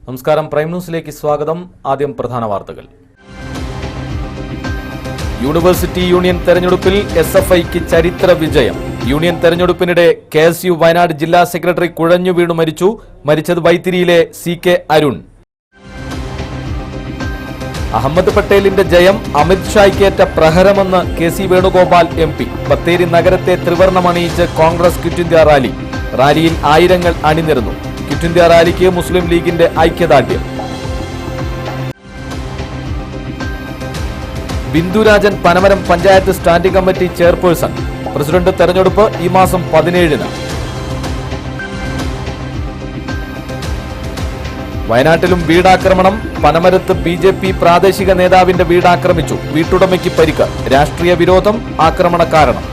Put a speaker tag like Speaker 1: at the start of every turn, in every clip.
Speaker 1: നമസ്കാരം, പ്രൈം ന്യൂസിലേക്ക് സ്വാഗതം. ആദ്യം പ്രധാന വാർത്തകൾ. യൂണിവേഴ്സിറ്റി യൂണിയൻ തെരഞ്ഞെടുപ്പിൽ SFIക്ക് ചരിത്ര വിജയം. യൂണിയൻ തെരഞ്ഞെടുപ്പിനിടെ KSU വയനാട് ജില്ലാ സെക്രട്ടറി കുഴഞ്ഞു വീണു മരിച്ചു. മരിച്ചത് വൈത്തിരിയിലെ CK അരുൺ. അഹമ്മദ് പട്ടേലിന്റെ ജയം അമിത്ഷായ്ക്കേറ്റ പ്രഹരമെന്ന് KC വേണുഗോപാൽ MP. ബത്തേരി നഗരത്തെ ത്രിവർണ്ണമണിയിച്ച് കോൺഗ്രസ് ക്വിറ്റ് ഇന്ത്യ റാലി. റാലിയിൽ ആയിരങ്ങൾ അണിനിരന്നു. ക്വിറ്റ് ഇന്ത്യ റാലിക്ക് മുസ്ലിം ലീഗിന്റെ ഐക്യദാർഢ്യം. Bindurajan Panamaram panchayat standing committee chairperson. President തെരഞ്ഞെടുപ്പ് ഈ മാസം 17-ന്. വയനാട്ടിലും വീടാക്രമണം. പനമരത്ത് BJP പ്രാദേശിക നേതാവിന്റെ വീടാക്രമിച്ചു. വീട്ടുടമയ്ക്ക് പരിക്ക്. രാഷ്ട്രീയ വിരോധം ആക്രമണ കാരണം.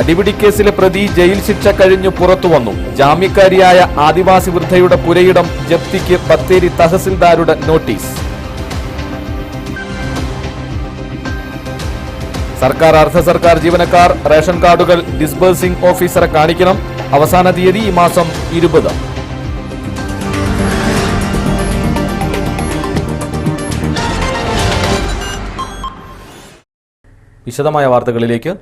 Speaker 1: അടിപിടിക്കേസിലെ പ്രതി ജയിൽ ശിക്ഷ കഴിഞ്ഞു പുറത്തുവന്നു. ജാമ്യക്കാരിയായ ആദിവാസി വൃദ്ധയുടെ പുരയിടം ജപ്തിക്ക് ബത്തേരി തഹസിൽദാരുടെ നോട്ടീസ്. സർക്കാർ അർദ്ധ സർക്കാർ ജീവനക്കാർ റേഷൻ കാർഡുകൾ ഡിസ്ബേഴ്സിംഗ് ഓഫീസറെ കാണിക്കണം. അവസാന തീയതി ഈ മാസം 20. വിശദമായ വാർത്തകളിലേക്ക്.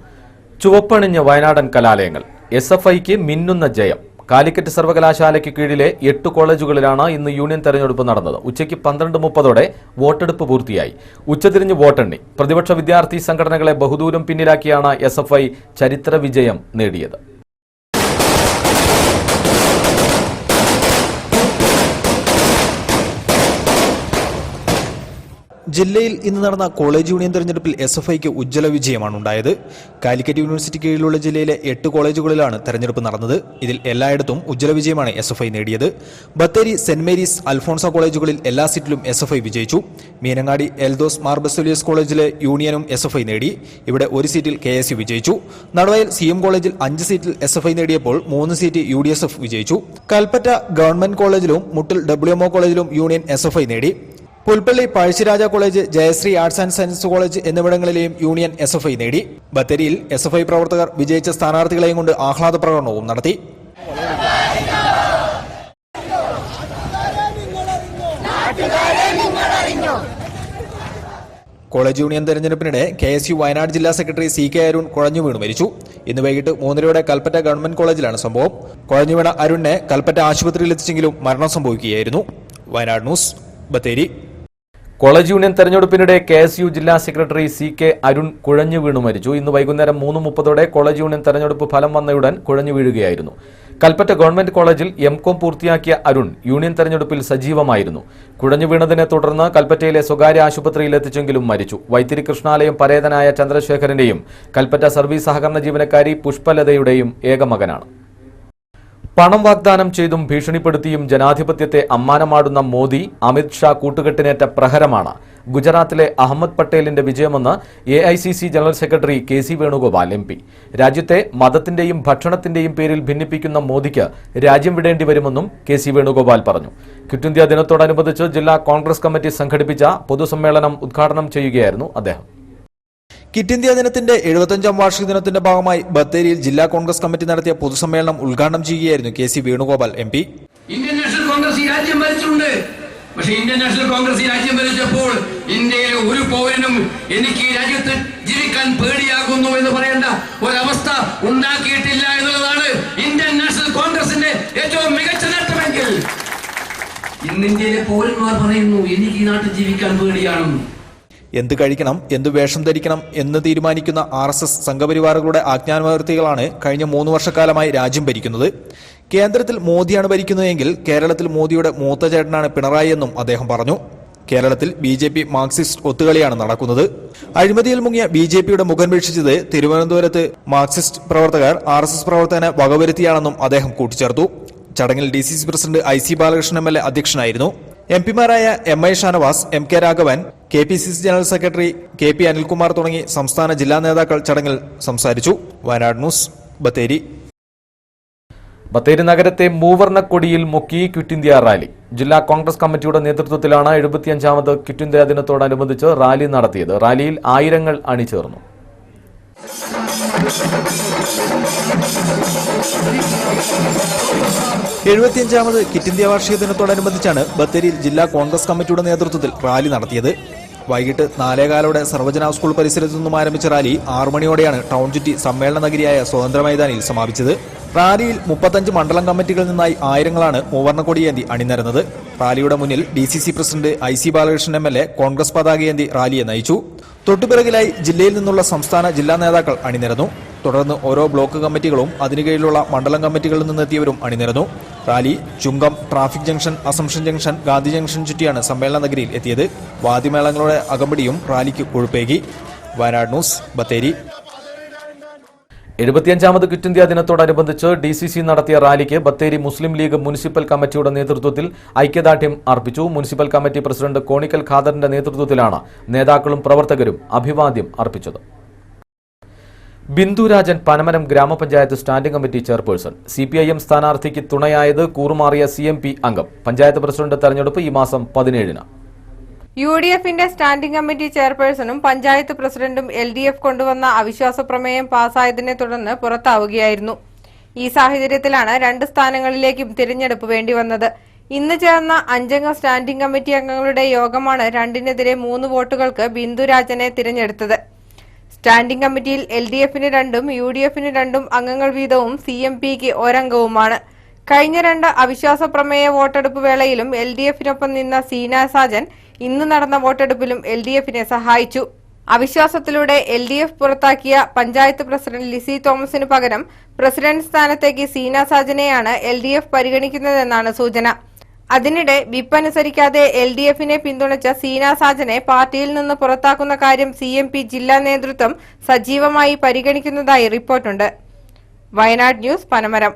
Speaker 1: ചുവപ്പണിഞ്ഞ വയനാടൻ കലാലയങ്ങൾ. SFIക്ക് മിന്നുന്ന ജയം. കാലിക്കറ്റ് സർവകലാശാലയ്ക്ക് കീഴിലെ 8 കോളേജുകളിലാണ് ഇന്ന് യൂണിയൻ തെരഞ്ഞെടുപ്പ് നടന്നത്. ഉച്ചയ്ക്ക് 12:30 വോട്ടെടുപ്പ് പൂർത്തിയായി. ഉച്ചതിരിഞ്ഞ് വോട്ടെണ്ണി. പ്രതിപക്ഷ വിദ്യാർത്ഥി സംഘടനകളെ ബഹുദൂരം പിന്നിലാക്കിയാണ് SFI ചരിത്ര വിജയം നേടിയത്.
Speaker 2: ജില്ലയിൽ ഇന്ന് നടന്ന കോളേജ് യൂണിയൻ തെരഞ്ഞെടുപ്പിൽ SFIക്ക് ഉജ്ജ്വല വിജയമാണ് ഉണ്ടായത്. കാലിക്കറ്റ് യൂണിവേഴ്സിറ്റി കീഴിലുള്ള ജില്ലയിലെ 8 കോളേജുകളിലാണ് തെരഞ്ഞെടുപ്പ് നടന്നത്. ഇതിൽ എല്ലായിടത്തും ഉജ്ജ്വല വിജയമാണ് SFI നേടിയത്. ബത്തേരി സെന്റ് മേരീസ് അൽഫോൺസ കോളേജുകളിൽ എല്ലാ സീറ്റിലും SFI വിജയിച്ചു. മീനങ്ങാടി എൽദോസ് മാർ ബസേലിയസ് കോളേജിലെ യൂണിയനും SFI നേടി. ഇവിടെ ഒരു സീറ്റിൽ KSU വിജയിച്ചു. നടവയൽ CM കോളേജിൽ 5 സീറ്റിൽ SFI നേടിയപ്പോൾ 3 സീറ്റ് UDSF വിജയിച്ചു. കൽപ്പറ്റ ഗവൺമെന്റ് കോളേജിലും മുട്ടിൽ WMO കോളേജിലും യൂണിയൻ SFI നേടി. Pulpally Pazhassiraja college, Jayasree arts and science college എന്നിവിടങ്ങളിലെയും യൂണിയൻ SFI നേടി. ബത്തേരിയിൽ SFI പ്രവർത്തകർ വിജയിച്ച സ്ഥാനാർത്ഥികളെയും കൊണ്ട് ആഹ്ലാദ പ്രകടനവും നടത്തി. കോളേജ് യൂണിയൻ തെരഞ്ഞെടുപ്പിനിടെ KSU വയനാട് ജില്ലാ സെക്രട്ടറി CK അരുൺ കുഴഞ്ഞു വീണു മരിച്ചു. ഇന്ന് വൈകിട്ട് 3:30 കൽപ്പറ്റ ഗവൺമെന്റ് കോളേജിലാണ് സംഭവം. കുഴഞ്ഞു വീണ അരുണിനെ കൽപ്പറ്റ ആശുപത്രിയിൽ എത്തിച്ചെങ്കിലും മരണം സംഭവിക്കുകയായിരുന്നു. Wayanad news, Bathery.
Speaker 1: College union തെരഞ്ഞെടുപ്പിനിടെ KSU ജില്ലാ സെക്രട്ടറി CK അരുൺ കുഴഞ്ഞു വീണു മരിച്ചു. ഇന്ന് വൈകുന്നേരം 3:30 കോളേജ് യൂണിയൻ തെരഞ്ഞെടുപ്പ് ഫലം വന്നയുടൻ കുഴഞ്ഞു വീഴുകയായിരുന്നു. കൽപ്പറ്റ ഗവൺമെന്റ് കോളേജിൽ MCOM പൂർത്തിയാക്കിയ അരുൺ യൂണിയൻ തെരഞ്ഞെടുപ്പിൽ സജീവമായിരുന്നു. കുഴഞ്ഞു വീണതിനെ തുടർന്ന് കൽപ്പറ്റയിലെ സ്വകാര്യ ആശുപത്രിയിൽ എത്തിച്ചെങ്കിലും മരിച്ചു. വൈത്തിരി കൃഷ്ണാലയം പരേതനായ ചന്ദ്രശേഖരന്റെയും കൽപ്പറ്റ സർവീസ് സഹകരണ ജീവനക്കാരി പുഷ്പലതയുടെയും ഏകമകനാണ്. പണം വാഗ്ദാനം ചെയ്തും ഭീഷണിപ്പെടുത്തിയും ജനാധിപത്യത്തെ അമ്മാനമാടുന്ന മോദി അമിത്ഷാ കൂട്ടുകെട്ടിനേറ്റ പ്രഹരമാണ് ഗുജറാത്തിലെ അഹമ്മദ് പട്ടേലിന്റെ വിജയമെന്ന് AICC general secretary KC Venugopal MP. രാജ്യത്തെ മതത്തിന്റെയും ഭക്ഷണത്തിന്റെയും പേരിൽ ഭിന്നിപ്പിക്കുന്ന മോദിക്ക് രാജ്യം വിടേണ്ടി വരുമെന്നും KC വേണുഗോപാൽ പറഞ്ഞു. ക്വിറ്റ് ഇന്ത്യ ദിനത്തോടനുബന്ധിച്ച് ജില്ലാ കോൺഗ്രസ് കമ്മിറ്റി സംഘടിപ്പിച്ച പൊതുസമ്മേളനം ഉദ്ഘാടനം ചെയ്യുകയായിരുന്നു അദ്ദേഹം.
Speaker 2: ക്വിറ്റ് ഇന്ത്യ ദിനത്തിന്റെ 75ാം വാർഷിക ദിനത്തിന്റെ ഭാഗമായി ബത്തേരിയിൽ ജില്ലാ കോൺഗ്രസ് കമ്മിറ്റി നടത്തിയ പൊതുസമ്മേളനം ഉദ്ഘാടനം ചെയ്യുകയായിരുന്നു KC Venugopal MP.
Speaker 3: Indian national Congress ഈ രാജ്യം ഭരിച്ചിട്ടുണ്ട്. പക്ഷേ ഇന്ത്യൻ നാഷണൽ കോൺഗ്രസ് ഈ രാജ്യം ഭരിച്ചപ്പോൾ ഇന്ത്യയിലെ ഒരു പൗരനും എനിക്ക് ഈ രാജ്യത്ത് ജീവിക്കാൻ പേടിയാകുന്നു എന്ന് പറയേണ്ട ഒരവസ്ഥ ഉണ്ടാക്കിയിട്ടില്ല എന്നുള്ളതാണ് ഇന്ത്യൻ നാഷണൽ കോൺഗ്രസിന്റെ ഏറ്റവും മികച്ച നേട്ടമെങ്കിൽ. ഇന്ന് ഇന്ത്യയിലെ പൗരന്മാർ പറയുന്നു എനിക്ക് ഈ നാട്ടിൽ ജീവിക്കാൻ പേടിയാണെന്ന്.
Speaker 2: എന്ത് കഴിക്കണം, എന്ത് വേഷം ധരിക്കണം എന്ന് തീരുമാനിക്കുന്ന RSS സംഘപരിവാറുകളുടെ ആജ്ഞാനവർത്തികളാണ് കഴിഞ്ഞ 3 വർഷക്കാലമായി രാജ്യം ഭരിക്കുന്നത്. കേന്ദ്രത്തിൽ മോദിയാണ് ഭരിക്കുന്നതെങ്കിൽ കേരളത്തിൽ മോദിയുടെ മൂത്ത ചേട്ടനാണ് പിണറായി എന്നും അദ്ദേഹം പറഞ്ഞു. കേരളത്തിൽ BJP മാർക്സിസ്റ്റ് ഒത്തുകളിയാണ് നടക്കുന്നത്. അഴിമതിയിൽ മുങ്ങിയ BJPയുടെ മുഖം വീക്ഷിച്ചത് തിരുവനന്തപുരത്ത് മാർക്സിസ്റ്റ് പ്രവർത്തകർ RSS പ്രവർത്തകനെ വകവരുത്തിയാണെന്നും അദ്ദേഹം കൂട്ടിച്ചേർത്തു. ചടങ്ങിൽ DCC president IC Balakrishnan MLA അധ്യക്ഷനായിരുന്നു. MPമാരായ MI Shanavas, MK Raghavan, KPCC general secretary KP Anilkumar തുടങ്ങി സംസ്ഥാന ജില്ലാ നേതാക്കൾ ചടങ്ങിൽ സംസാരിച്ചു. വയനാട് ന്യൂസ്, ബത്തേരി.
Speaker 1: ബത്തേരി നഗരത്തെ മൂവർണ്ണക്കൊടിയിൽ മുക്കി ക്വിറ്റ് ഇന്ത്യ റാലി. ജില്ലാ കോൺഗ്രസ് കമ്മിറ്റിയുടെ നേതൃത്വത്തിലാണ് 75ാമത് ക്വിറ്റ് ഇന്ത്യ ദിനത്തോടനുബന്ധിച്ച് റാലി നടത്തിയത്. റാലിയിൽ ആയിരങ്ങൾ അണിചേർന്നു.
Speaker 2: 75ാമത് കിറ്റ് ഇന്ത്യ വാർഷിക ദിനത്തോടനുബന്ധിച്ചാണ് ബത്തേരിയിൽ ജില്ലാ കോൺഗ്രസ് കമ്മിറ്റിയുടെ നേതൃത്വത്തിൽ റാലി നടത്തിയത്. വൈകിട്ട് 4:15 സർവജന സ്കൂൾ പരിസരത്തു നിന്നും ആരംഭിച്ച റാലി 6 മണിയോടെയാണ് ടൗൺ ചുറ്റി സമ്മേളന നഗരിയായ സ്വതന്ത്ര മൈതാനിയിൽ സമാപിച്ചത്. റാലിയിൽ 35 മണ്ഡലം കമ്മിറ്റികളിൽ നിന്നായി ആയിരങ്ങളാണ് മൂവർണ്ണക്കൊടിയേന്തി അണിനിരന്നത്. റാലിയുടെ മുന്നിൽ DCC president IC Balakrishnan MLA Congress പതാകയേന്തി റാലിയെ നയിച്ചു. തൊട്ടുപിറകിലായി ജില്ലയിൽ നിന്നുള്ള സംസ്ഥാന ജില്ലാ നേതാക്കൾ അണിനിരന്നു. തുടർന്ന് ഓരോ ബ്ലോക്ക് കമ്മിറ്റികളും അതിനു കീഴിലുള്ള മണ്ഡലം കമ്മിറ്റികളിൽ നിന്നെത്തിയവരും അണിനിരന്നു. Rally Chungam, traffic junction, Assumption junction, Gandhi junction ചുറ്റിയാണ് സമ്മേളന നഗരിയിൽ എത്തിയത്. വാദ്യമേളങ്ങളുടെ അകമ്പടിയും റാലിക്ക് കൊഴുപ്പേകി. വയനാട് ന്യൂസ്, ബത്തേരി.
Speaker 1: 75ാമത് ക്വിറ്റ് ഇന്ത്യ ദിനത്തോടനുബന്ധിച്ച് DCC നടത്തിയ റാലിക്ക് ബത്തേരി മുസ്ലിം ലീഗ് മുനിസിപ്പൽ കമ്മിറ്റിയുടെ നേതൃത്വത്തിൽ ഐക്യദാർഢ്യം അർപ്പിച്ചു. മുനിസിപ്പൽ കമ്മിറ്റി പ്രസിഡന്റ് കോണിക്കൽ ഖാദറിന്റെ നേതൃത്വത്തിലാണ് നേതാക്കളും പ്രവർത്തകരും അഭിവാദ്യം അർപ്പിച്ചത്. ബിന്ദുരാജൻ പനമരം ഗ്രാമപഞ്ചായത്ത് സ്റ്റാൻഡിംഗ് കമ്മിറ്റി ചെയർപേഴ്സൺ. CPIM സ്ഥാനാർത്ഥിക്ക് തുണയായത് കൂറുമാറിയ CMP അംഗം. പഞ്ചായത്ത് പ്രസിഡന്റ് തെരഞ്ഞെടുപ്പ് ഈ മാസം 17-ന്.
Speaker 4: UDFന്റെ സ്റ്റാൻഡിംഗ് കമ്മിറ്റി ചെയർപേഴ്സണും പഞ്ചായത്ത് പ്രസിഡന്റും LDF കൊണ്ടുവന്ന അവിശ്വാസ പ്രമേയം പാസായതിനെ തുടർന്ന് പുറത്താവുകയായിരുന്നു. ഈ സാഹചര്യത്തിലാണ് 2 സ്ഥാനങ്ങളിലേക്കും തിരഞ്ഞെടുപ്പ് വേണ്ടിവന്നത്. ഇന്ന് ചേർന്ന 5-അംഗ സ്റ്റാൻഡിംഗ് കമ്മിറ്റി അംഗങ്ങളുടെ യോഗമാണ് 2-നെതിരെ 3 വോട്ടുകൾക്ക് ബിന്ദുരാജനെ തിരഞ്ഞെടുത്തത്. സ്റ്റാൻഡിംഗ് കമ്മിറ്റിയിൽ LDFന് 2-ഉം UDFന് 2-ഉം അംഗങ്ങൾ വീതവും CMPക്ക് 1 അംഗവുമാണ്. കഴിഞ്ഞ 2 അവിശ്വാസ പ്രമേയ വോട്ടെടുപ്പ് വേളയിലും LDFനൊപ്പം നിന്ന സീന സാജൻ ഇന്ന് നടന്ന വോട്ടെടുപ്പിലും LDFനെ സഹായിച്ചു. അവിശ്വാസത്തിലൂടെ LDF പുറത്താക്കിയ പഞ്ചായത്ത് പ്രസിഡന്റ് ലിസി തോമസിനു പകരം പ്രസിഡന്റ് സ്ഥാനത്തേക്ക് സീന സാജനെയാണ് LDF പരിഗണിക്കുന്നതെന്നാണ് സൂചന. അതിനിടെ വിപ്പ് അനുസരിക്കാതെ LDFനെ പിന്തുണച്ച സീന സാജനെ പാർട്ടിയിൽ നിന്ന് പുറത്താക്കുന്ന കാര്യം CMP ജില്ലാ നേതൃത്വം സജീവമായി പരിഗണിക്കുന്നതായി റിപ്പോർട്ടുണ്ട്. വയനാട് ന്യൂസ്, പനമരം.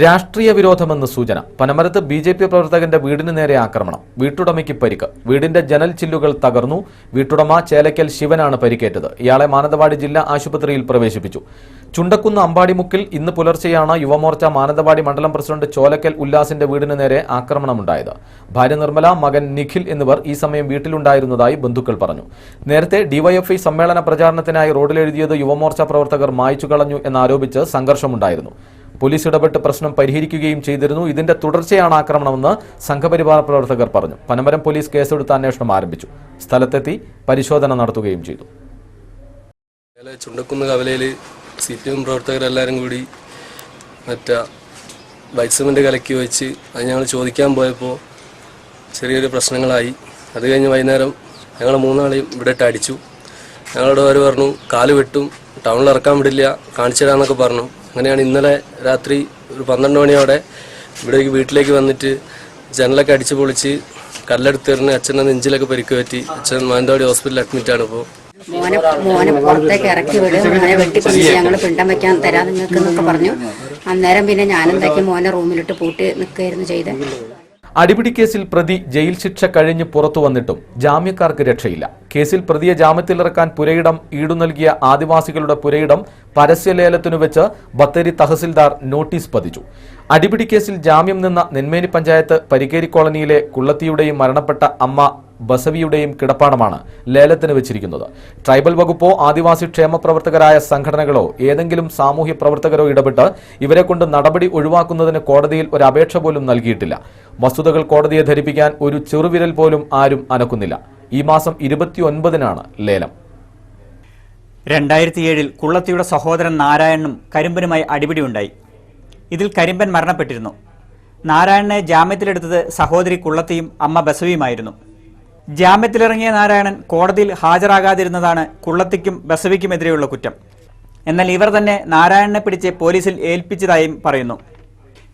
Speaker 1: രാഷ്ട്രീയ വിരോധമെന്ന് സൂചന. പനമരത്ത് BJP പ്രവർത്തകന്റെ വീടിന് നേരെ ആക്രമണം. വീട്ടുടമയ്ക്ക് പരിക്ക്. വീടിന്റെ ജനൽ ചില്ലുകൾ തകർന്നു. വീട്ടുടമ ചേലക്കൽ ശിവനാണ് പരിക്കേറ്റത്. ഇയാളെ മാനന്തവാടി ജില്ലാ ആശുപത്രിയിൽ പ്രവേശിപ്പിച്ചു. ചുണ്ടക്കുന്ന് അമ്പാടിമുക്കിൽ ഇന്ന് പുലർച്ചെയാണ് യുവമോർച്ച മാനന്തവാടി മണ്ഡലം പ്രസിഡന്റ് ചോലക്കൽ ഉല്ലാസിന്റെ വീടിന് നേരെ ആക്രമണമുണ്ടായത്. ഭാര്യ നിർമ്മല, മകൻ നിഖിൽ എന്നിവർ ഈ സമയം വീട്ടിലുണ്ടായിരുന്നതായി ബന്ധുക്കൾ പറഞ്ഞു. നേരത്തെ DYFI സമ്മേളന പ്രചാരണത്തിനായി റോഡിലെഴുതിയത് യുവമോർച്ച പ്രവർത്തകർ മായ്ച്ചു കളഞ്ഞു എന്നാരോപിച്ച് സംഘർഷമുണ്ടായിരുന്നു. പോലീസ് ഇടപെട്ട് പ്രശ്നം പരിഹരിക്കുകയും ചെയ്തിരുന്നു. ഇതിന്റെ തുടർച്ചയാണ് ആക്രമണമെന്ന് സംഘപരിവാർ പ്രവർത്തകർ പറഞ്ഞു. പനമരം പോലീസ് കേസെടുത്ത് അന്വേഷണം ആരംഭിച്ചു. സ്ഥലത്തെത്തി പരിശോധന നടത്തുകയും ചെയ്തു.
Speaker 5: ചുണ്ടക്കുന്ന് കവലയിൽ CPM പ്രവർത്തകരെല്ലാവരും കൂടി വൈറ്റ് സിമന്റ് കലക്കി വെച്ച് അത് ഞങ്ങൾ ചോദിക്കാൻ പോയപ്പോൾ ചെറിയൊരു പ്രശ്നങ്ങളായി. അത് കഴിഞ്ഞ് വൈകുന്നേരം ഞങ്ങൾ 3 ആളെയും ഇവിടെ ഇട്ട് അടിച്ചു. ഞങ്ങളോട് അവർ പറഞ്ഞു കാല് വെട്ടും, ടൗണിൽ ഇറക്കാൻ വിടില്ല, കാണിച്ചു തരാമെന്നൊക്കെ പറഞ്ഞു. അങ്ങനെയാണ് ഇന്നലെ രാത്രി ഒരു 12 മണിയോടെ ഇവിടേക്ക് വീട്ടിലേക്ക് വന്നിട്ട് ജനലൊക്കെ അടിച്ചു പൊളിച്ച് കല്ലെടുത്തെറിഞ്ഞ് അച്ഛൻ്റെ നെഞ്ചിലൊക്കെ പരിക്ക് പറ്റി. അച്ഛൻ മാനന്തവാടി ഹോസ്പിറ്റലിൽ അഡ്മിറ്റാണ്. ഇപ്പോൾ
Speaker 6: മോനെ പുറത്തേക്ക് ഇറക്കി വിടും, മോനെ വെട്ടിപ്പിടിച്ച് ഞങ്ങൾ പിണ്ടം വെക്കാൻ തരാം നിങ്ങൾക്ക് എന്നൊക്കെ പറഞ്ഞു. അന്നേരം പിന്നെ ഞാനെന്താക്കി മോനെ റൂമിലിട്ട് പൂട്ടി നിൽക്കുകയായിരുന്നു ചെയ്തത്.
Speaker 1: അടിപിടി കേസിൽ പ്രതി ജയിൽ ശിക്ഷ കഴിഞ്ഞ് പുറത്തു വന്നിട്ടും ജാമ്യക്കാർക്ക് രക്ഷയില്ല. കേസിൽ പ്രതിയെ ജാമ്യത്തിലിറക്കാൻ പുരയിടം ഈടു നൽകിയ ആദിവാസികളുടെ പുരയിടം പരസ്യലേലത്തിനു വെച്ച് ബത്തേരി തഹസിൽദാർ നോട്ടീസ് പതിച്ചു. അടിപിടി കേസിൽ ജാമ്യം നിന്ന നെന്മേനി പഞ്ചായത്ത് പരിക്കേരി കോളനിയിലെ കുള്ളത്തിയുടെയും മരണപ്പെട്ട അമ്മ ബസവിയുടെയും കിടപ്പാടമാണ് ലേലത്തിന് വെച്ചിരിക്കുന്നത്. ട്രൈബൽ വകുപ്പോ ആദിവാസി ക്ഷേമ പ്രവർത്തകരായ സംഘടനകളോ ഏതെങ്കിലും സാമൂഹ്യ പ്രവർത്തകരോ ഇടപെട്ട് ഇവരെ കൊണ്ട് നടപടി ഒഴിവാക്കുന്നതിന് കോടതിയിൽ ഒരു അപേക്ഷ പോലും നൽകിയിട്ടില്ല. വസ്തുതകൾ കോടതിയെ ധരിപ്പിക്കാൻ ഒരു ചെറുവിരൽ പോലും ആരും അനക്കുന്നില്ല. ഈ മാസം 29-നാണ് ലേലം.
Speaker 7: 2007-ൽ കുള്ളത്തിയുടെ സഹോദരൻ നാരായണനും കരിമ്പനുമായി അടിപിടിയുണ്ടായി. ഇതിൽ കരിമ്പൻ മരണപ്പെട്ടിരുന്നു. നാരായണനെ ജാമ്യത്തിലെടുത്തത് സഹോദരി കുള്ളത്തിയും അമ്മ ബസവിയുമായിരുന്നു. ജാമ്യത്തിലിറങ്ങിയ നാരായണൻ കോടതിയിൽ ഹാജരാകാതിരുന്നതാണ് കുള്ളത്തിക്കും ബസവിക്കുമെതിരെയുള്ള കുറ്റം. എന്നാൽ ഇവർ തന്നെ നാരായണനെ പിടിച്ച് പോലീസിൽ ഏൽപ്പിച്ചതായും പറയുന്നു.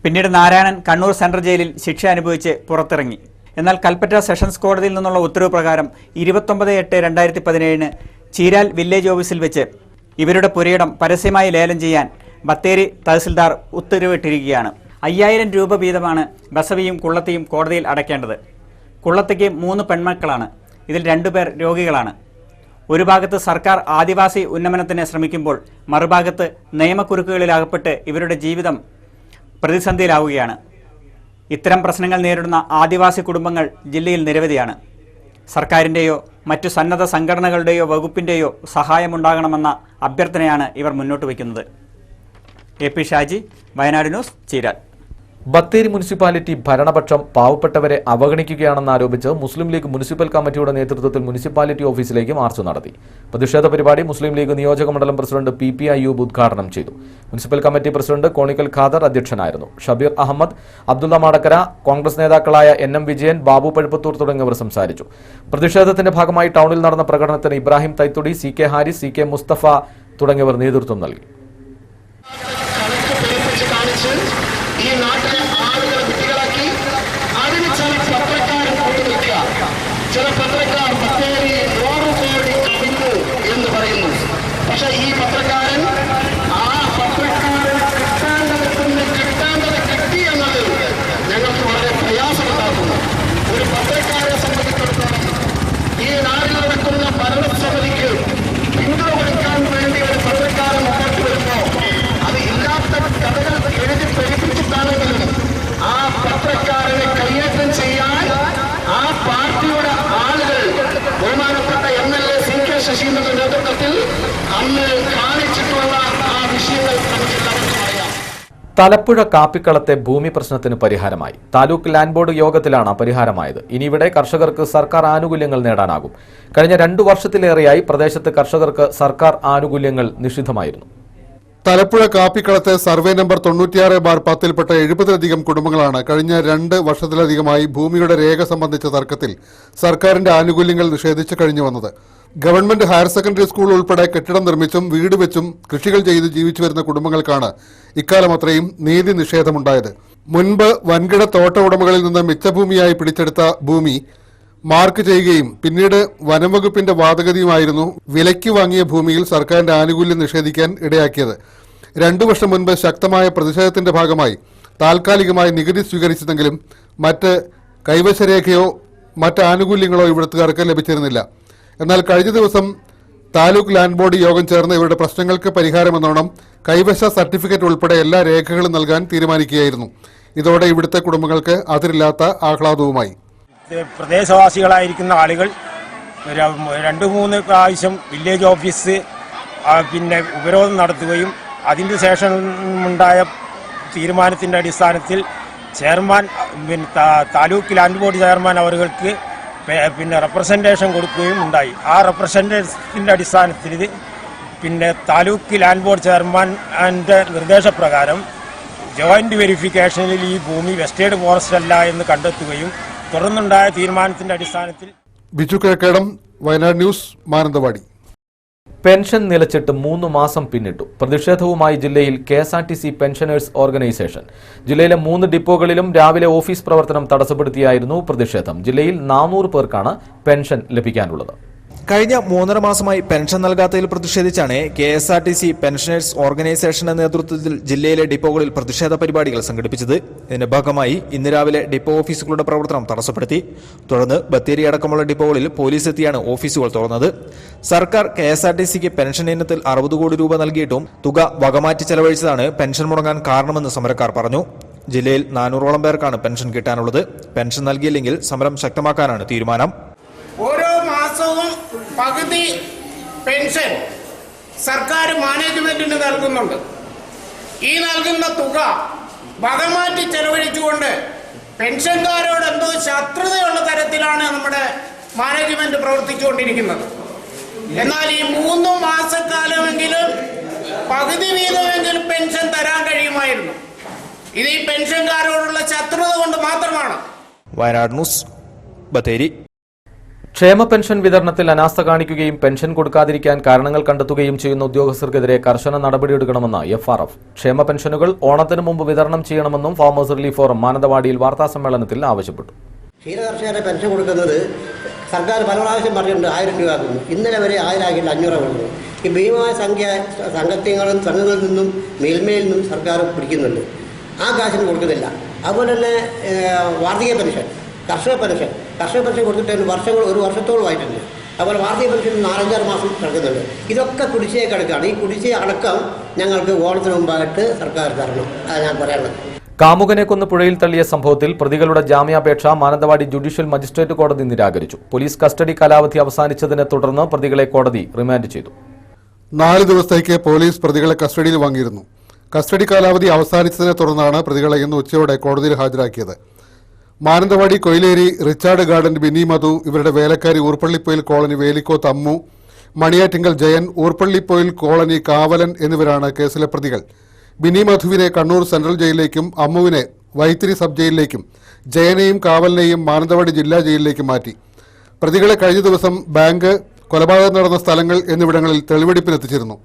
Speaker 7: പിന്നീട് നാരായണൻ കണ്ണൂർ സെൻട്രൽ ജയിലിൽ ശിക്ഷ അനുഭവിച്ച് പുറത്തിറങ്ങി. എന്നാൽ കൽപ്പറ്റ സെഷൻസ് കോടതിയിൽ നിന്നുള്ള ഉത്തരവ് പ്രകാരം 29/8/2017 ചീരാൽ വില്ലേജ് ഓഫീസിൽ വെച്ച് ഇവരുടെ പുരയിടം പരസ്യമായി ലേലം ചെയ്യാൻ ബത്തേരി തഹസിൽദാർ ഉത്തരവിട്ടിരിക്കുകയാണ്. 5000 രൂപ വീതമാണ് ബസവിയും കുള്ളത്തിയും കോടതിയിൽ അടയ്ക്കേണ്ടത്. കുള്ളത്തിക്ക് 3 പെൺമക്കളാണ്. ഇതിൽ 2 പേർ രോഗികളാണ്. ഒരു ഭാഗത്ത് സർക്കാർ ആദിവാസി ഉന്നമനത്തിന് ശ്രമിക്കുമ്പോൾ മറുഭാഗത്ത് നിയമക്കുരുക്കുകളിലകപ്പെട്ട് ഇവരുടെ ജീവിതം പ്രതിസന്ധിയിലാവുകയാണ്. ഇത്തരം പ്രശ്നങ്ങൾ നേരിടുന്ന ആദിവാസി കുടുംബങ്ങൾ ജില്ലയിൽ നിരവധിയാണ്. സർക്കാരിൻ്റെയോ മറ്റു സന്നദ്ധ സംഘടനകളുടെയോ വകുപ്പിൻ്റെയോ സഹായമുണ്ടാകണമെന്ന അഭ്യർത്ഥനയാണ് ഇവർ മുന്നോട്ട് വയ്ക്കുന്നത്. AP Shaji, Wayanad news, Cheeral.
Speaker 1: Bathery municipality ഭരണപക്ഷം പാവപ്പെട്ടവരെ അവഗണിക്കുകയാണെന്നാരോപിച്ച് മുസ്ലിം ലീഗ് മുനിസിപ്പൽ കമ്മിറ്റിയുടെ നേതൃത്വത്തിൽ മുനിസിപ്പാലിറ്റി ഓഫീസിലേക്ക് മാർച്ച് നടത്തി. പ്രതിഷേധ പരിപാടി മുസ്ലിം ലീഗ് നിയോജക മണ്ഡലം പ്രസിഡന്റ് PP അയ്യൂബ് ഉദ്ഘാടനം ചെയ്തു. Municipal committee president conical Khader അധ്യക്ഷനായിരുന്നു. ഷബീർ അഹമ്മദ്, അബ്ദുള്ള മാടക്കര, കോൺഗ്രസ് നേതാക്കളായ NM വിജയൻ, ബാബു പഴുപ്പത്തൂർ തുടങ്ങിയവർ സംസാരിച്ചു. പ്രതിഷേധത്തിന്റെ ഭാഗമായി ടൗണിൽ നടന്ന പ്രകടനത്തിന് ഇബ്രാഹിം തൈത്തുടി, CK ഹാരിസ്, CK മുസ്തഫ തുടങ്ങിയവർ നേതൃത്വം നൽകി.
Speaker 8: ഈ നാട്ടിലെ ആളുകളെ കുട്ടികളാക്കി അതിന് ചില പത്രക്കാർ കൂട്ടുനിൽക്കുക. ചില പത്രക്കാർ ബത്തേരി 100 കോടി കവിഞ്ഞു എന്ന് പറയുന്നു. പക്ഷെ ഈ പത്രക്കാരൻ ആ പത്രക്കാരൻ കിട്ടേണ്ടത് കിട്ടി എന്നത് ഞങ്ങൾക്ക് വളരെ പ്രയാസമുണ്ടാക്കുന്നു. ഒരു പത്രക്കാരെ സംബന്ധിച്ചിടത്തോളം ഈ നാട്ടിൽ നടക്കുന്ന ഭരണസമിതിക്ക് പിന്തുണ കൊടുക്കാൻ വേണ്ടി ഒരു പത്രക്കാരൻ മുന്നോട്ട് വരുമ്പോൾ അത് ഇല്ലാത്ത കഥകൾ എഴുതി പ്രചരിപ്പിച്ചിട്ടാണെങ്കിലും ആ പത്രക്കാരനെ കയ്യേറ്റം ചെയ്യാൻ ആ പാർട്ടിയുടെ ആളുകൾ ബഹുമാനപ്പെട്ട MLA CK ശശീന്ദ്രന്റെ നേതൃത്വത്തിൽ അന്ന് കാണിച്ചിട്ടുള്ള ആ വിഷയങ്ങൾ നമുക്കെല്ലാവർക്കും അറിയാം.
Speaker 1: തലപ്പുഴ കാപ്പിക്കളത്തെ ഭൂമി പ്രശ്നത്തിന് പരിഹാരമായി. താലൂക്ക് ലാൻഡ് ബോർഡ് യോഗത്തിലാണ് പരിഹാരമായത്. ഇനി ഇവിടെ കർഷകർക്ക് സർക്കാർ ആനുകൂല്യങ്ങൾ നേടാനാകും. കഴിഞ്ഞ 2 വർഷത്തിലേറെയായി പ്രദേശത്ത് കർഷകർക്ക് സർക്കാർ ആനുകൂല്യങ്ങൾ നിഷിദ്ധമായിരുന്നു.
Speaker 9: തലപ്പുഴ കാപ്പിക്കളത്തെ സർവേ നമ്പർ 96/10ൽപ്പെട്ട 70ലധികം കുടുംബങ്ങളാണ് കഴിഞ്ഞ 2 വർഷത്തിലധികമായി ഭൂമിയുടെ രേഖ സംബന്ധിച്ച തർക്കത്തിൽ സർക്കാരിന്റെ ആനുകൂല്യങ്ങൾ നിഷേധിച്ചു കഴിഞ്ഞു വന്നത്. ഗവൺമെന്റ് ഹയർ സെക്കൻഡറി സ്കൂൾ ഉൾപ്പെടെ കെട്ടിടം നിർമ്മിച്ചും വീട് വെച്ചും കൃഷികൾ ചെയ്ത് ജീവിച്ചു വരുന്ന കുടുംബങ്ങൾക്കാണ് ഇക്കാലം അത്രയും നീതി നിഷേധമുണ്ടായത്. മുൻപ് വൻകിട തോട്ട ഉടമകളിൽ നിന്ന് മിച്ചഭൂമിയായി പിടിച്ചെടുത്ത ഭൂമി മാർക്ക് ചെയ്യുകയും പിന്നീട് വനംവകുപ്പിന്റെ വാദഗതിയുമായിരുന്നു വിലയ്ക്ക് വാങ്ങിയ ഭൂമിയിൽ സർക്കാരിന്റെ ആനുകൂല്യം നിഷേധിക്കാൻ ഇടയാക്കിയത്. 2 വർഷം മുൻപ് ശക്തമായ പ്രതിഷേധത്തിന്റെ ഭാഗമായി താൽക്കാലികമായി നികുതി സ്വീകരിച്ചതെങ്കിലും മറ്റ് കൈവശരേഖയോ മറ്റ് ആനുകൂല്യങ്ങളോ ഇവിടുത്തുകാർക്ക് ലഭിച്ചിരുന്നില്ല. എന്നാൽ കഴിഞ്ഞ ദിവസം താലൂക്ക് ലാൻഡ് ബോർഡ് യോഗം ചേർന്ന് ഇവരുടെ പ്രശ്നങ്ങൾക്ക് പരിഹാരമെന്നോണം കൈവശ സർട്ടിഫിക്കറ്റ് ഉൾപ്പെടെ എല്ലാ രേഖകളും നൽകാൻ തീരുമാനിക്കുകയായിരുന്നു. ഇതോടെ ഇവിടുത്തെ കുടുംബങ്ങൾക്ക് അതിരില്ലാത്ത ആഹ്ലാദവുമായി.
Speaker 10: പ്രദേശവാസികളായിരിക്കുന്ന ആളുകൾ 2-3 പ്രാവശ്യം വില്ലേജ് ഓഫീസ് പിന്നെ ഉപരോധം നടത്തുകയും അതിന് ശേഷം ഉണ്ടായ തീരുമാനത്തിൻ്റെ അടിസ്ഥാനത്തിൽ chairman taluk land board chairman അവർക്ക് പിന്നെ റെപ്രസെൻറ്റേഷൻ കൊടുക്കുകയും ഉണ്ടായി. ആ റെപ്രസെൻറ്റേഷൻ്റെ അടിസ്ഥാനത്തിൽ പിന്നെ താലൂക്ക് ലാൻഡ് ബോർഡ് ചെയർമാൻ്റെ നിർദ്ദേശപ്രകാരം ജോയിന്റ് വെരിഫിക്കേഷനിൽ ഈ ഭൂമി വെസ്റ്റേഡ് ഫോറസ്റ്റ് അല്ല എന്ന് കണ്ടെത്തുകയും തുടർന്നുണ്ടായ തീരുമാനത്തിന്റെ അടിസ്ഥാനത്തിൽ
Speaker 9: ബിജു കിഴക്കേടം, വയനാട് ന്യൂസ്, മാനന്തവാടി.
Speaker 1: പെൻഷൻ നിലച്ചിട്ട് 3 മാസം പിന്നിട്ടു. പ്രതിഷേധവുമായി ജില്ലയിൽ KSRTC പെൻഷനേഴ്സ് ഓർഗനൈസേഷൻ. ജില്ലയിലെ 3 ഡിപ്പോകളിലും രാവിലെ ഓഫീസ് പ്രവർത്തനം തടസ്സപ്പെടുത്തിയായിരുന്നു പ്രതിഷേധം. ജില്ലയിൽ 400 പേർക്കാണ് പെൻഷൻ ലഭിക്കാനുള്ളത്.
Speaker 2: കഴിഞ്ഞ 3.5 മാസമായി പെൻഷൻ നൽകാത്തതിൽ പ്രതിഷേധിച്ചാണ് KSRTC പെൻഷനേഴ്സ് ഓർഗനൈസേഷന്റെ നേതൃത്വത്തിൽ ജില്ലയിലെ ഡിപ്പോകളിൽ പ്രതിഷേധ പരിപാടികൾ സംഘടിപ്പിച്ചത്. ഇതിന്റെ ഭാഗമായി ഇന്ന് രാവിലെ ഡിപ്പോ ഓഫീസുകളുടെ പ്രവർത്തനം തടസ്സപ്പെടുത്തി. തുടർന്ന് ബത്തേരി അടക്കമുള്ള ഡിപ്പോകളിൽ പോലീസ് എത്തിയാണ് ഓഫീസുകൾ തുറന്നത്. സർക്കാർ KSRTCക്ക് പെൻഷൻ ഇനത്തിൽ 60 കോടി രൂപ നൽകിയിട്ടും തുക വകമാറ്റി ചെലവഴിച്ചതാണ് പെൻഷൻ മുടങ്ങാൻ കാരണമെന്ന് സമരക്കാർ പറഞ്ഞു. ജില്ലയിൽ 400ഓളം പേർക്കാണ് പെൻഷൻ കിട്ടാനുള്ളത്. പെൻഷൻ നൽകിയില്ലെങ്കിൽ സമരം ശക്തമാക്കാനാണ് തീരുമാനം.
Speaker 8: ഓരോ മാസവും പകുതി പെൻഷൻ സർക്കാർ മാനേജ്മെന്റിന് നൽകുന്നുണ്ട്. ഈ നൽകുന്ന തുക വകമാറ്റി ചെലവഴിച്ചുകൊണ്ട് പെൻഷൻകാരോട് എന്തോ ശത്രുതയുള്ള തരത്തിലാണ് നമ്മുടെ മാനേജ്മെന്റ് പ്രവർത്തിച്ചുകൊണ്ടിരിക്കുന്നത്. എന്നാൽ ഈ 3 മാസക്കാലമെങ്കിലും പകുതി വീതമെങ്കിലും പെൻഷൻ തരാൻ കഴിയുമായിരുന്നു. ഇത് ഈ പെൻഷൻകാരോടുള്ള ശത്രുത കൊണ്ട് മാത്രമാണ്.
Speaker 2: വയനാട് ന്യൂസ്, ബത്തേരി.
Speaker 1: ക്ഷേമ പെൻഷൻ വിതരണത്തിൽ അനാസ്ഥ കാണിക്കുകയും പെൻഷൻ കൊടുക്കാതിരിക്കാൻ കാരണങ്ങൾ കണ്ടെത്തുകയും ചെയ്യുന്ന ഉദ്യോഗസ്ഥർക്കെതിരെ കർശന നടപടിയെടുക്കണമെന്ന് FRF. ക്ഷേമ പെൻഷനുകൾ ഓണത്തിന് മുമ്പ് വിതരണം ചെയ്യണമെന്നും ഫാമേഴ്സ് റിലീഫ് ഫോറം മാനന്തവാടിയിൽ വാർത്താസമ്മേളനത്തിൽ ആവശ്യപ്പെട്ടു.
Speaker 11: ക്ഷീരകർഷകരെ പെൻഷൻ കൊടുക്കുന്നത് സർക്കാർ പല പ്രാവശ്യം പറഞ്ഞിട്ടുണ്ട് 1000 രൂപ ആക്കുന്നു. ഇന്നലെ വരെ 1000 ആക്കിയിട്ട് 500 കൊടുക്കുന്നു. ഈ ഭീമമായ സംഖ്യ സംഘങ്ങളിൽ നിന്നും മേൽമയിൽ നിന്നും സർക്കാർ പിടിക്കുന്നുണ്ട്. ആ കാശിന് കൊടുക്കുന്നില്ല. അതുപോലെ തന്നെ വാർഷിക പെൻഷൻ, കർഷക പെൻഷൻ കൊടുത്തിട്ട് ഒരു വർഷത്തോളമായിട്ടുണ്ട്. അതുപോലെ വാർഷിക പെൻഷൻ 4-5 മാസം കിടക്കുന്നുണ്ട്. ഇതൊക്കെ കുടിശ്ശിക കിടക്കുകയാണ്. ഈ കുടിശ്ശിക അടക്കം ഞങ്ങൾക്ക് ഓണത്തിന് മുമ്പായിട്ട് സർക്കാർ തരണം. അതാണ് ഞാൻ പറയാനുള്ളത്.
Speaker 1: കാമുകനെ കൊന്ന് പുഴയിൽ തള്ളിയ സംഭവത്തിൽ പ്രതികളുടെ ജാമ്യാപേക്ഷ മാനന്തവാടി ജുഡീഷ്യൽ മജിസ്ട്രേറ്റ് കോടതി നിരാകരിച്ചു. പോലീസ് കസ്റ്റഡി കാലാവധി അവസാനിച്ചതിനെ തുടർന്ന് പ്രതികളെ കോടതി റിമാൻഡ് ചെയ്തു.
Speaker 9: 4 ദിവസത്തേക്ക് പോലീസ് പ്രതികളെ കസ്റ്റഡിയിൽ വാങ്ങിയിരുന്നു. കസ്റ്റഡി കാലാവധി അവസാനിച്ചതിനെ തുടർന്നാണ് പ്രതികളെ ഇന്ന് ഉച്ചയോടെ കോടതിയിൽ ഹാജരാക്കിയത്. മാനന്തവാടി കൊയിലേരി റിച്ചാർഡ് ഗാർഡൻ ബിനി മധു, ഇവരുടെ വേലക്കാരി ഊർപ്പള്ളിപ്പൊയിൽ കോളനി വേലിക്കോത്ത് അമ്മു, മണിയാറ്റിങ്കൽ ജയൻ, ഊർപ്പള്ളിപ്പൊയിൽ കോളനി കാവലൻ എന്നിവരാണ് കേസിലെ പ്രതികൾ. ബിനി മധുവിനെ കണ്ണൂർ സെൻട്രൽ ജയിലിലേക്കും അമ്മുവിനെ വൈത്തിരി സബ് ജയിലിലേക്കും ജയനെയും കാവലിനെയും മാനന്തവാടി ജില്ലാ ജയിലിലേക്കും മാറ്റി. പ്രതികളെ കഴിഞ്ഞ ദിവസം ബാങ്ക്, കൊലപാതകം നടന്ന സ്ഥലങ്ങൾ എന്നിവിടങ്ങളിൽ തെളിവെടുപ്പിനെത്തിച്ചിരുന്നു.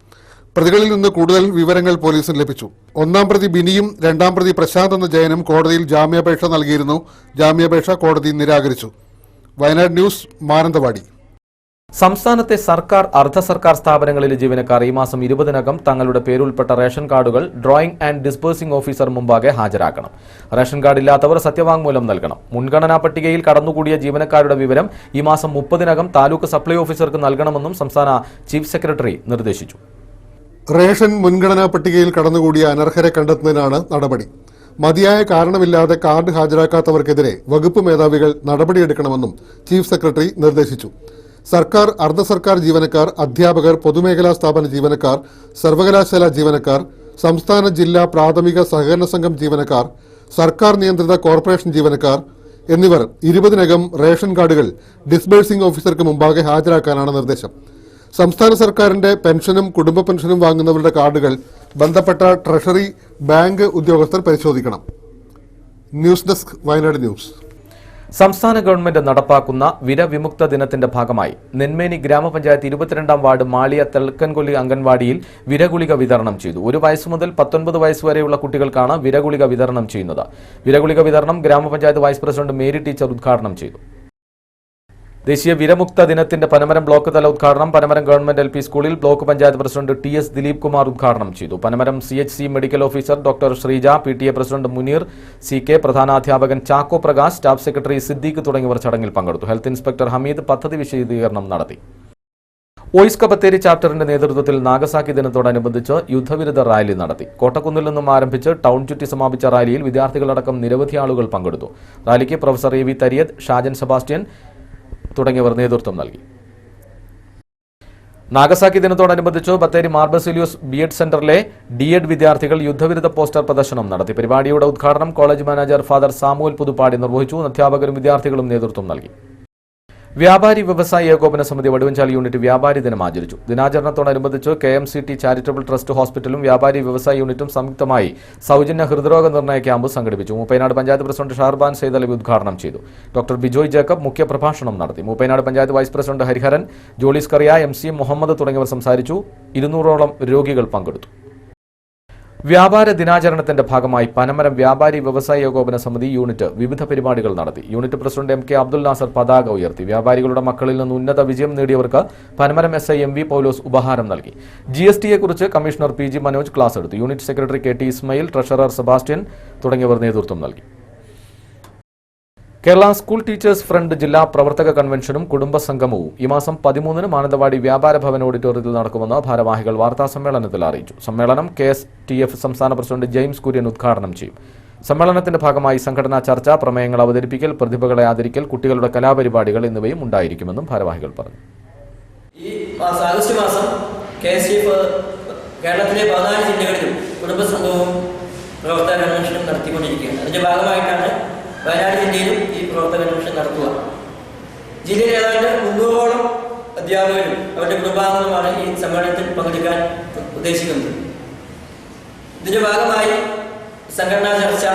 Speaker 9: പ്രതികളിൽ നിന്ന് കൂടുതൽ വിവരങ്ങൾ പോലീസിന് ലഭിച്ചു. ഒന്നാം പ്രതി ബിനിയും രണ്ടാം പ്രതി പ്രശാന്ത് എന്ന ജയനും കോടതിയിൽ ജാമ്യാപേക്ഷ നൽകിയിരുന്നു. ജാമ്യാപേക്ഷ കോടതി നിരാകരിച്ചു. വയനാട് ന്യൂസ്, മാനന്തവാടി.
Speaker 1: സംസ്ഥാനത്തെ സർക്കാർ, അർദ്ധ സർക്കാർ സ്ഥാപനങ്ങളിലെ ജീവനക്കാർ ഈ മാസം 20-നകം തങ്ങളുടെ പേരുൾപ്പെട്ട റേഷൻ കാർഡുകൾ ഡ്രോയിംഗ് ആൻഡ് ഡിസ്ബേഴ്സിംഗ് ഓഫീസർ മുമ്പാകെ ഹാജരാക്കണം. റേഷൻ കാർഡ് ഇല്ലാത്തവർ സത്യവാങ്മൂലം നൽകണം. മുൻഗണനാ പട്ടികയിൽ കടന്നുകൂടിയ ജീവനക്കാരുടെ വിവരം ഈ മാസം 30-നകം താലൂക്ക് സപ്ലൈ ഓഫീസർക്ക് നൽകണമെന്നും സംസ്ഥാന ചീഫ് സെക്രട്ടറി നിർദ്ദേശിച്ചു.
Speaker 9: റേഷൻ മുൻഗണനാ പട്ടികയിൽ കടന്നുകൂടിയ അനർഹരെ കണ്ടെത്തുന്നതിനാണ് നടപടി. മതിയായ കാരണമില്ലാതെ കാർഡ് ഹാജരാക്കാത്തവർക്കെതിരെ വകുപ്പ് മേധാവികൾ നടപടിയെടുക്കണമെന്നും ചീഫ് സെക്രട്ടറി നിർദ്ദേശിച്ചു. സർക്കാർ, അർദ്ധ സർക്കാർ ജീവനക്കാർ, അധ്യാപകർ, പൊതുമേഖലാ സ്ഥാപന ജീവനക്കാർ, സർവകലാശാല ജീവനക്കാർ, സംസ്ഥാന ജില്ലാ പ്രാഥമിക സഹകരണ സംഘം ജീവനക്കാർ, സർക്കാർ നിയന്ത്രിത കോർപ്പറേഷൻ ജീവനക്കാർ എന്നിവർ 20-നകം റേഷൻ കാർഡുകൾ ഡിസ്ബേഴ്സിംഗ് ഓഫീസർക്ക് മുമ്പാകെ ഹാജരാക്കാനാണ് നിർദ്ദേശം. സംസ്ഥാന സർക്കാരിന്റെ പെൻഷനും കുടുംബ പെൻഷനും വാങ്ങുന്നവരുടെ കാർഡുകൾ ബന്ധപ്പെട്ട ട്രഷറി, ബാങ്ക് ഉദ്യോഗസ്ഥർ പരിശോധിക്കണം. News desk, Wayanad news.
Speaker 1: സംസ്ഥാന ഗവൺമെന്റ് നടപ്പാക്കുന്ന വിരവിമുക്ത ദിനത്തിന്റെ ഭാഗമായി നെന്മേനി ഗ്രാമപഞ്ചായത്ത് 22-ാം വാർഡ് മാളിയ തെൽക്കൻകൊല്ലി അംഗൻവാടിയിൽ വിരഗുളിക വിതരണം ചെയ്തു. 1 വയസ്സ് മുതൽ 19 വയസ്സ് വരെയുള്ള കുട്ടികൾക്കാണ് വിരഗുളിക വിതരണം ചെയ്യുന്നത്. വിരഗുളിക വിതരണം ഗ്രാമപഞ്ചായത്ത് വൈസ് പ്രസിഡന്റ് മേരി ടീച്ചർ ഉദ്ഘാടനം ചെയ്തു. ദേശീയ വിരമുക്ത ദിനത്തിന്റെ പനമരം ബ്ലോക്ക് തല ഉദ്ഘാടനം പനമരം ഗവൺമെന്റ് LP സ്കൂളിൽ block panchayat president TS Dilip Kumar ഉദ്ഘാടനം ചെയ്തു. Panamaram CHC medical officer doctor Sreeja, PTA president Muneer CK, പ്രധാനാധ്യാപകൻ ചാക്കോ പ്രകാശ്, സ്റ്റാഫ് സെക്രട്ടറി സിദ്ദീഖ് തുടങ്ങിയവർ ചടങ്ങിൽ പങ്കെടുത്തു. ഹെൽത്ത് ഇൻസ്പെക്ടർ ഹമീദ് പദ്ധതി വിശദീകരണം നടത്തി. ഓയിസ്ക ബത്തേരി ചാപ്റ്ററിന്റെ നേതൃത്വത്തിൽ നാഗസാക്കി ദിനത്തോടനുബന്ധിച്ച് യുദ്ധവിരുദ്ധ റാലി നടത്തി. കോട്ടക്കുന്നിൽ നിന്നും ആരംഭിച്ച് ടൗൺ ചുറ്റി സമാപിച്ച റാലിയിൽ വിദ്യാർത്ഥികളടക്കം നിരവധി ആളുകൾ പങ്കെടുത്തു. റാലിക്ക് professor AV Thariyath, Shajan Sebastian തുടങ്ങിയവർ നേതൃത്വം നൽകി. നാഗസാക്കി ദിനത്തോടനുബന്ധിച്ച് ബത്തേരി മാർബസിലിയോസ് B.Ed സെന്ററിലെ D.Ed വിദ്യാർത്ഥികൾ യുദ്ധവിരുദ്ധ പോസ്റ്റർ പ്രദർശനം നടത്തി. പരിപാടിയുടെ ഉദ്ഘാടനം college manager father Samuel Puthuppadi നിർവഹിച്ചു. അധ്യാപകരും വിദ്യാർത്ഥികളും നേതൃത്വം നൽകി. വ്യാപാരി വ്യവസായി ഏകോപന സമിതി വടുവഞ്ചാൽ യൂണിറ്റ് വ്യാപാരി ദിനം ആചരിച്ചു. ദിനാചരണത്തോടനുബന്ധിച്ച് KMCT ചാരിറ്റബിൾ ട്രസ്റ്റ് ഹോസ്പിറ്റലും വ്യാപാരി വ്യവസായി യൂണിറ്റും സംയുക്തമായി സൗജന്യ ഹൃദ്രോഗ നിർണയ ക്യാമ്പ് സംഘടിപ്പിച്ചു. മൂപ്പൈനാട് പഞ്ചായത്ത് പ്രസിഡന്റ് ഷാർബാൻ സെയ്ദലവി ഉദ്ഘാടനം ചെയ്തു. ഡോക്ടർ ബിജോയ് ജേക്കബ് മുഖ്യപ്രഭാഷണം നടത്തി. Mooppainad panchayat vice president Hariharan, Jolly Scaria, MC Muhammad തുടങ്ങിയവർ സംസാരിച്ചു. 200ഓളം രോഗികൾ പങ്കെടുത്തു. വ്യാപാര ദിനാചരണത്തിന്റെ ഭാഗമായി പനമരം വ്യാപാരി വ്യവസായി ഏകോപന സമിതി യൂണിറ്റ് വിവിധ പരിപാടികൾ നടത്തി. Unit president MK Abdul Nasar പതാക ഉയർത്തി. വ്യാപാരികളുടെ മക്കളിൽ നിന്ന് ഉന്നത വിജയം നേടിയവർക്ക് പനമരം SI MV പൗലോസ് ഉപഹാരം നൽകി. GSTയെക്കുറിച്ച് കമ്മീഷണർ PG മനോജ് ക്ലാസ് എടുത്തു. Unit secretary KT Ismail, treasurer Sebastian തുടങ്ങിയവർ നേതൃത്വം നൽകി. കേരള സ്കൂൾ ടീച്ചേഴ്സ് ഫ്രണ്ട് ജില്ലാ പ്രവർത്തക കൺവെൻഷനും കുടുംബസംഗമവും ഈ മാസം 13-ന് മാനന്തവാടി വ്യാപാര ഭവൻ ഓഡിറ്റോറിയത്തിൽ നടക്കുമെന്ന് ഭാരവാഹികൾ വാർത്താസമ്മേളനത്തിൽ അറിയിച്ചു. സമ്മേളനം KSTF സംസ്ഥാന പ്രസിഡന്റ് ജെയിംസ് കുര്യൻ ഉദ്ഘാടനം ചെയ്യും. സമ്മേളനത്തിന്റെ ഭാഗമായി സംഘടനാ ചർച്ച, പ്രമേയങ്ങൾ അവതരിപ്പിക്കൽ, പ്രതിഭകളെ ആദരിക്കൽ, കുട്ടികളുടെ കലാപരിപാടികൾ എന്നിവയും ഉണ്ടായിരിക്കുമെന്നും ഭാരവാഹികൾ പറഞ്ഞു.
Speaker 12: ഈ ആഗസ്റ്റ് മാസം KSTF കേരളത്തിലെ 14 ജില്ലകളിലും കുടുംബസംഘവും പ്രവർത്തക കൺവെൻഷനും നടത്തിക്കൊണ്ടിരിക്കുകയാണ്. അതിന്റെ ഭാഗമായിട്ടാണ് വയനാട് ജില്ലയിലും ഈ പ്രവർത്തക കൺവെൻഷൻ നടത്തുക. ജില്ലയിൽ ഏതാണ്ട് 300ഓളം അധ്യാപകരും അവരുടെ കുടുംബാംഗങ്ങളുമാണ് ഈ സമ്മേളനത്തിൽ പങ്കെടുക്കാൻ ഉദ്ദേശിക്കുന്നത്. ഇതിന്റെ ഭാഗമായി സംഘടനാ ചർച്ച,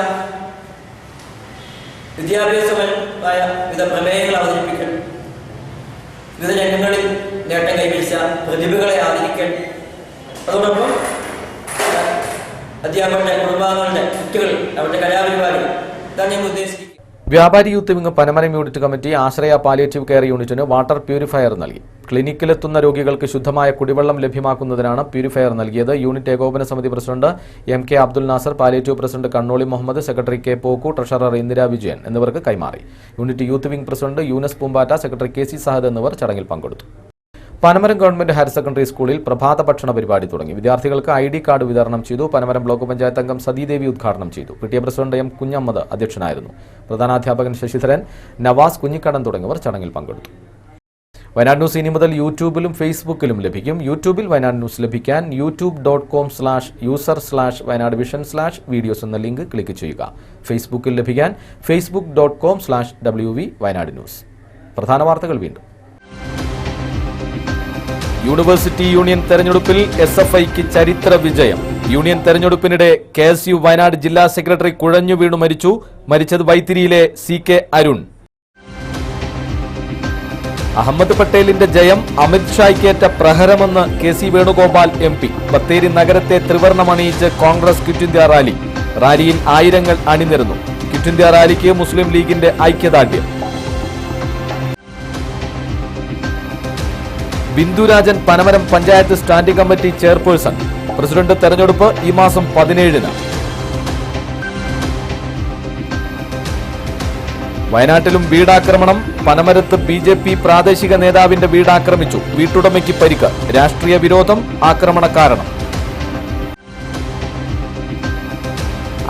Speaker 12: വിദ്യാഭ്യാസപരമായ വിവിധ പ്രമേയങ്ങൾ അവതരിപ്പിക്കൽ, വിവിധ രംഗങ്ങളിൽ നേട്ടം കൈവരിച്ച പ്രതിഭകളെ ആദരിക്കൽ, അതോടൊപ്പം അധ്യാപകരുടെ കുടുംബാംഗങ്ങളുടെ കുട്ടികൾ അവരുടെ കലാപരിപാടികൾ, ഇതാണ് ഞങ്ങൾ ഉദ്ദേശിക്കുന്നത്.
Speaker 1: വ്യാപാരി youth wing Panamaram unit committee Ashraya palliative care യൂണിറ്റിന് വാട്ടർ പ്യൂരിഫയർ നൽകി. ക്ലിനിക്കിലെത്തുന്ന രോഗികൾക്ക് ശുദ്ധമായ കുടിവെള്ളം ലഭ്യമാക്കുന്നതിനാണ് പ്യൂരിഫയർ നൽകിയത്. യൂണിറ്റ് ഏകോപന സമിതി president MK Abdul Nasser, palliative president Kannoli Muhammad, secretary K Pokku, treasurer Indira Vijayan എന്നിവർക്ക് കൈമാറി. Unit youth wing president Yunus Poombatta, secretary KC Sahad എന്നിവർ ചടങ്ങിൽ പങ്കെടുത്തു. പനമരം ഗവൺമെന്റ് ഹയർ സെക്കൻഡറി സ്കൂളിൽ പ്രഭാത ഭക്ഷണ പരിപാടി തുടങ്ങി. വിദ്യാർത്ഥികൾക്ക് ID കാർഡ് വിതരണം ചെയ്തു. പനമരം ബ്ലോക്ക് പഞ്ചായത്ത് അംഗം സതീദേവി ഉദ്ഘാടനം ചെയ്തു. PTA പ്രസിഡന്റ് M കുഞ്ഞമ്മദ് അധ്യക്ഷനായിരുന്നു. പ്രധാനാധ്യാപകൻ ശശിധരൻ, നവാസ്, കുഞ്ഞിക്കടൻ തുടങ്ങിയവർ ചടങ്ങിൽ പങ്കെടുത്തു. വയനാട് ന്യൂസ് ഇനി മുതൽ യൂട്യൂബിലും ഫേസ്ബുക്കിലും ലഭിക്കും. യൂട്യൂബിൽ വയനാട് ന്യൂസ് ലഭിക്കാൻ youtube.com/user/വയനാട് vision/videos എന്ന ലിങ്ക് ക്ലിക്ക് ചെയ്യുക. ഫേസ്ബുക്കിൽ ലഭിക്കാൻ facebook.com/wv വയനാട് ന്യൂസ്. പ്രധാന വാർത്തകൾ വീണ്ടും. യൂണിവേഴ്സിറ്റി യൂണിയൻ തെരഞ്ഞെടുപ്പിൽ SFIക്ക് ചരിത്ര വിജയം. യൂണിയൻ തെരഞ്ഞെടുപ്പിനിടെ KSU വയനാട് ജില്ലാ സെക്രട്ടറി കുഴഞ്ഞു വീണു മരിച്ചു. മരിച്ചത് വൈത്തിരിയിലെ CK അരുൺ. അഹമ്മദ് പട്ടേലിന്റെ ജയം അമിത്ഷായ്ക്കേറ്റ പ്രഹരമെന്ന് KC വേണുഗോപാൽ MP. ബത്തേരി നഗരത്തെ ത്രിവർണമണിയിച്ച് കോൺഗ്രസ് ക്വിറ്റ് ഇന്ത്യ റാലി. റാലിയിൽ ആയിരങ്ങൾ അണിനിരന്നു. ക്വിറ്റ് ഇന്ത്യ റാലിക്ക് മുസ്ലിം ലീഗിന്റെ ഐക്യദാർഢ്യം. Bindurajan Panamaram panchayat standing committee chairperson. President തെരഞ്ഞെടുപ്പ് ഈ മാസം 17-ന്. വയനാട്ടിലും വീടാക്രമണം. പനമരത്ത് BJP പ്രാദേശിക നേതാവിന്റെ വീടാക്രമിച്ചു. വീട്ടുടമയ്ക്ക് പരിക്ക്. രാഷ്ട്രീയ വിരോധം ആക്രമണ കാരണം.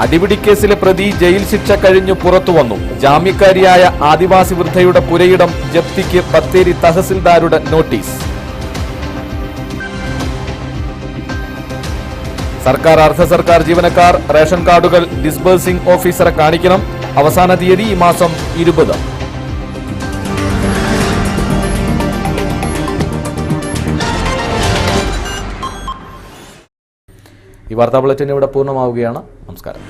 Speaker 1: അടിപിടിക്കേസിലെ പ്രതി ജയിൽ ശിക്ഷ കഴിഞ്ഞു പുറത്തുവന്നു. ജാമ്യക്കാരിയായ ആദിവാസി വൃദ്ധയുടെ പുരയിടം ജപ്തിക്ക് ബത്തേരി തഹസിൽദാരുടെ നോട്ടീസ്. സർക്കാർ അർദ്ധ സർക്കാർ ജീവനക്കാർ റേഷൻ കാർഡുകൾ ഡിസ്ബേഴ്സിംഗ് ഓഫീസറെ കാണിക്കണം. അവസാന തീയതി ഈ മാസം 20. ഈ വാർത്താ ബുള്ളറ്റിൻ ഇവിടെ പൂർണ്ണമാവുകയാണ്. നമസ്കാരം.